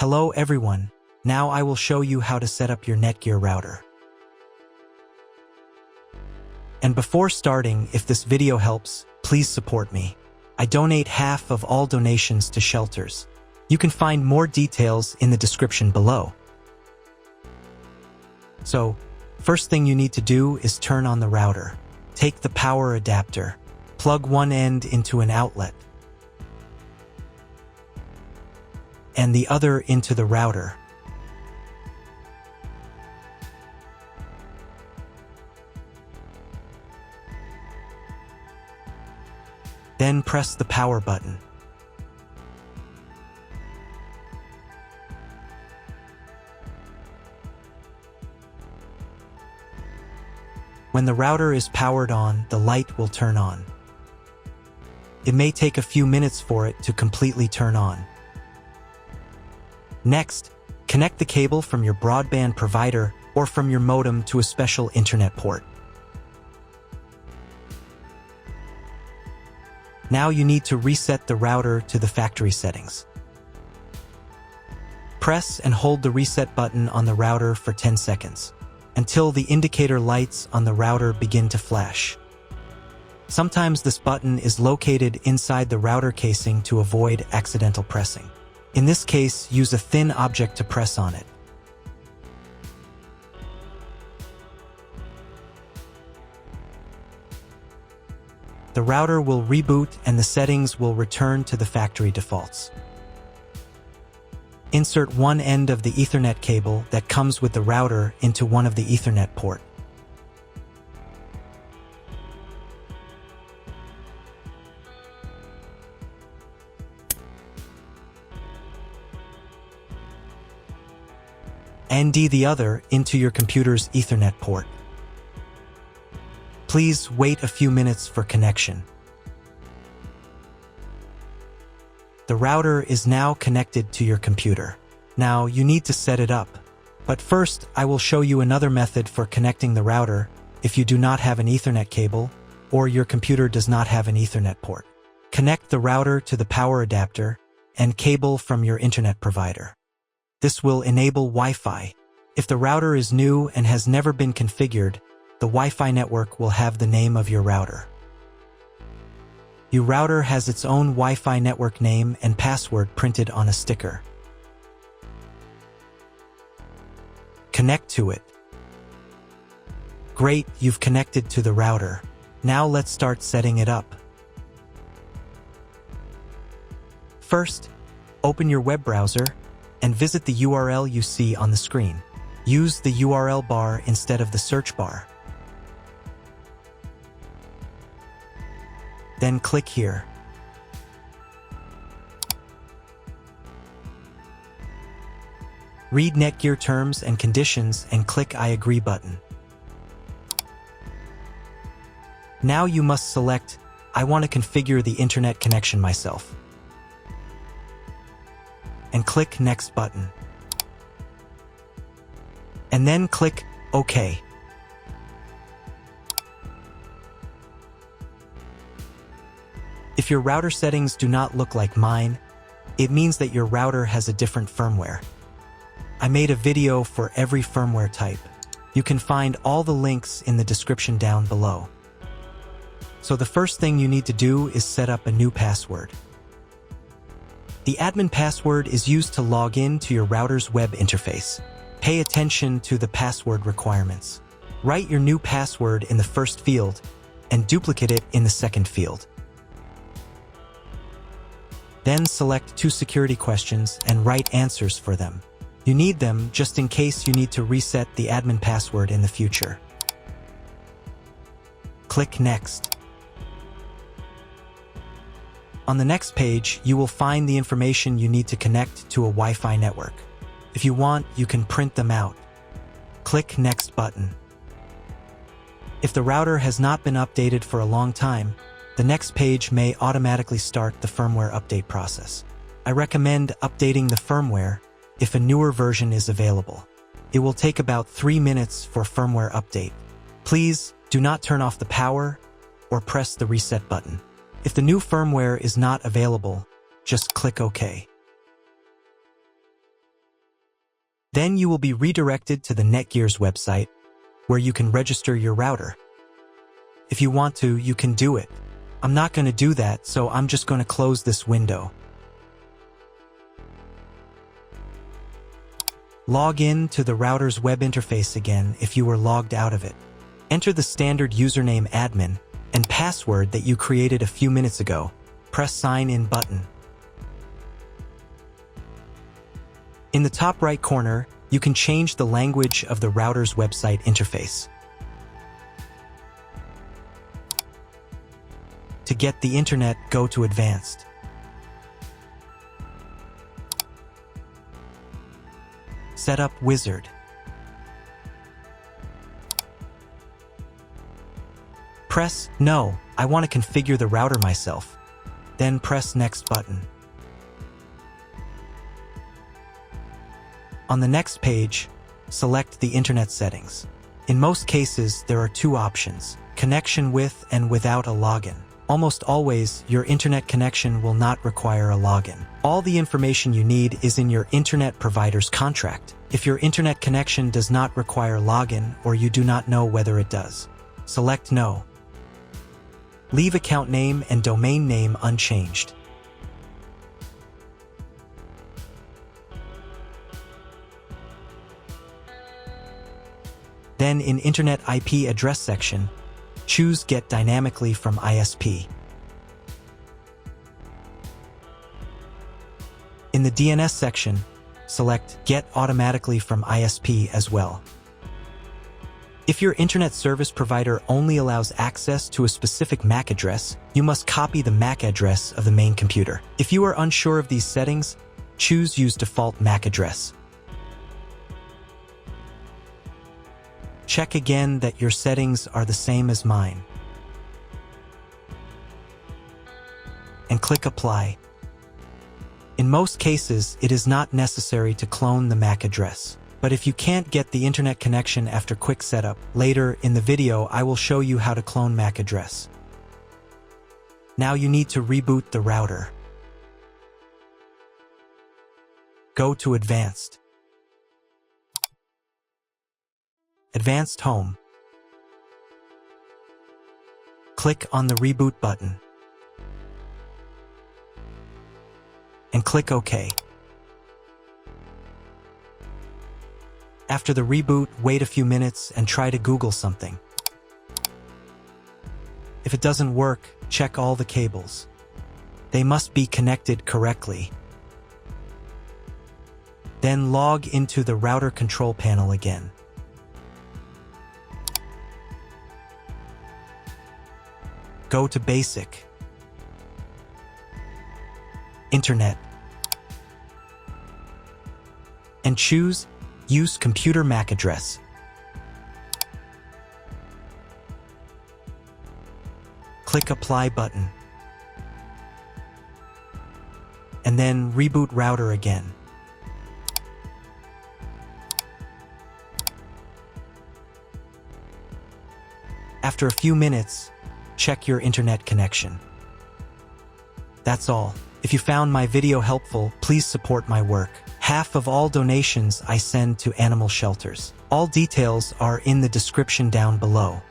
Hello everyone, now I will show you how to set up your NETGEAR router. And before starting, if this video helps, please support me. I donate half of all donations to shelters. You can find more details in the description below. So, first thing you need to do is turn on the router. Take the power adapter, plug one end into an outlet, and the other into the router. Then press the power button. When the router is powered on, the light will turn on. It may take a few minutes for it to completely turn on. Next, connect the cable from your broadband provider or from your modem to a special internet port. Now you need to reset the router to the factory settings. Press and hold the reset button on the router for 10 seconds, until the indicator lights on the router begin to flash. Sometimes this button is located inside the router casing to avoid accidental pressing. In this case, use a thin object to press on it. The router will reboot and the settings will return to the factory defaults. Insert one end of the Ethernet cable that comes with the router into one of the Ethernet port. And the other into your computer's Ethernet port. Please wait a few minutes for connection. The router is now connected to your computer. Now you need to set it up. But first, I will show you another method for connecting the router if you do not have an Ethernet cable or your computer does not have an Ethernet port. Connect the router to the power adapter and cable from your internet provider. This will enable Wi-Fi. If the router is new and has never been configured, the Wi-Fi network will have the name of your router. Your router has its own Wi-Fi network name and password printed on a sticker. Connect to it. Great, you've connected to the router. Now let's start setting it up. First, open your web browser and visit the URL you see on the screen. Use the URL bar instead of the search bar. Then click here. Read NETGEAR terms and conditions and click I agree button. Now you must select I want to configure the internet connection myself. And click Next button. And then click OK. If your router settings do not look like mine, it means that your router has a different firmware. I made a video for every firmware type. You can find all the links in the description down below. So the first thing you need to do is set up a new password. The admin password is used to log in to your router's web interface. Pay attention to the password requirements. Write your new password in the first field and duplicate it in the second field. Then select 2 security questions and write answers for them. You need them just in case you need to reset the admin password in the future. Click Next. On the next page, you will find the information you need to connect to a Wi-Fi network. If you want, you can print them out. Click Next button. If the router has not been updated for a long time, the next page may automatically start the firmware update process. I recommend updating the firmware if a newer version is available. It will take about 3 minutes for firmware update. Please do not turn off the power or press the reset button. If the new firmware is not available, just click OK. Then you will be redirected to the NETGEAR's website, where you can register your router. If you want to, you can do it. I'm not going to do that, so I'm just going to close this window. Log in to the router's web interface again if you were logged out of it. Enter the standard username admin and password that you created a few minutes ago. Press Sign In button. In the top right corner, you can change the language of the router's website interface. To get the internet, go to Advanced. Setup Wizard. Press No, I want to configure the router myself. Then press Next button. On the next page, select the internet settings. In most cases, there are two options: connection with and without a login. Almost always, your internet connection will not require a login. All the information you need is in your internet provider's contract. If your internet connection does not require login or you do not know whether it does, select No. Leave account name and domain name unchanged. Then in Internet IP address section, choose Get Dynamically from ISP. In the DNS section, select Get Automatically from ISP as well. If your internet service provider only allows access to a specific MAC address, you must copy the MAC address of the main computer. If you are unsure of these settings, choose Use Default MAC Address. Check again that your settings are the same as mine. And click Apply. In most cases, it is not necessary to clone the MAC address. But if you can't get the internet connection after quick setup, later in the video I will show you how to clone MAC address. Now you need to reboot the router. Go to Advanced. Advanced Home. Click on the Reboot button. And click OK. After the reboot, wait a few minutes and try to Google something. If it doesn't work, check all the cables. They must be connected correctly. Then log into the router control panel again. Go to Basic, Internet, and choose Use Computer MAC Address. Click Apply button. And then reboot router again. After a few minutes, check your internet connection. That's all. If you found my video helpful, please support my work. Half of all donations I send to animal shelters. All details are in the description down below.